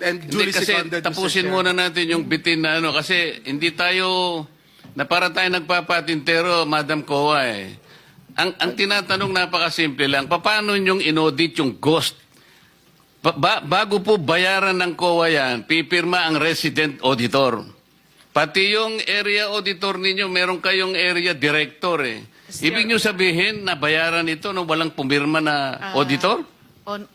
and duly Hindi, kasi seconded, Mr. tapusin Chair. muna natin yung bitin na ano, kasi hindi tayo, na para tayo nagpapatintero, Madam Kowa eh. Ang tinatanong napakasimple lang, paano nyong inaudit yung ghost? Bago po bayaran ng COA yan, pipirma ang resident auditor. Pati yung area auditor ninyo, meron kayong area director eh. Ibig nyo sabihin na bayaran ito nung walang pumirma na auditor?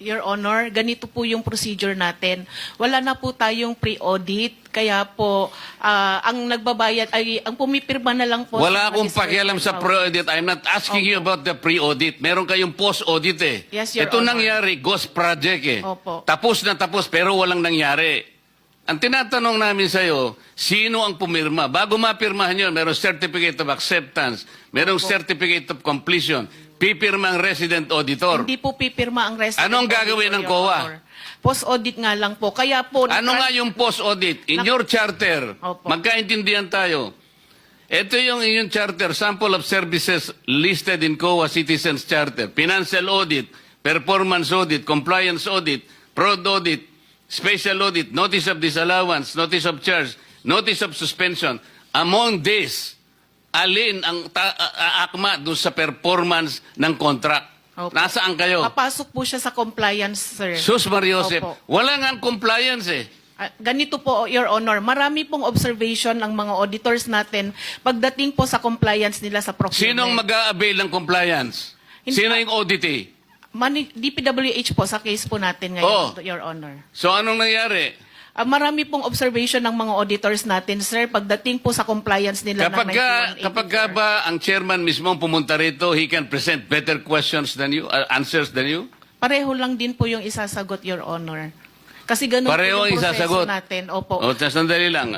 Your Honor, ganito po yung procedure natin. Wala na po tayong pre-audit, kaya po ang nagbabayad ay ang pumipirma na lang po. Wala sa akong Magistrate pakialam sa Court. pre-audit. I'm not asking you about the pre-audit. Meron kayong post-audit eh. Yes, Your Ito Honor. nangyari, ghost project eh. Opo. Tapos na tapos pero walang nangyari. Ang tinatanong namin sa'yo, sino ang pumirma? Bago mapirmahan yun, merong certificate of acceptance, merong certificate of completion, pipirma ang resident auditor. Hindi po pipirma ang resident. Anong auditor, gagawin ng Your COA? Honor. Post-audit nga lang po. Kaya po... Ano nga yung post-audit? In your charter, Opo. magkaintindihan tayo. Ito yung inyong charter, sample of services listed in COA Citizens Charter. Financial audit, performance audit, compliance audit, fraud audit, special audit, notice of disallowance, notice of charge, notice of suspension. Among these, alin ang akma doon sa performance ng contract? Opo. Nasaan kayo? Papasok po siya sa compliance, sir. Sus Mariosep, Opo. wala nga ang compliance eh. Ganito po, Your Honor, marami pong observation ng mga auditors natin pagdating po sa compliance nila sa procurement. Sinong mag-a-avail ng compliance? Hindi- Sino yung auditee? DPWH po sa case po natin Oh. ngayon, Your Honor. So anong nangyari? Marami pong observation ng mga auditors natin, sir, pagdating po sa compliance nila ng 9184. Kapag ba ang chairman mismo pumunta rito, he can present better questions than you, answers than you? Pareho lang din po yung isasagot, Your Honor. Kasi ganun Pareho po ang yung proseso isasagot. natin. Opo. O, sandali lang.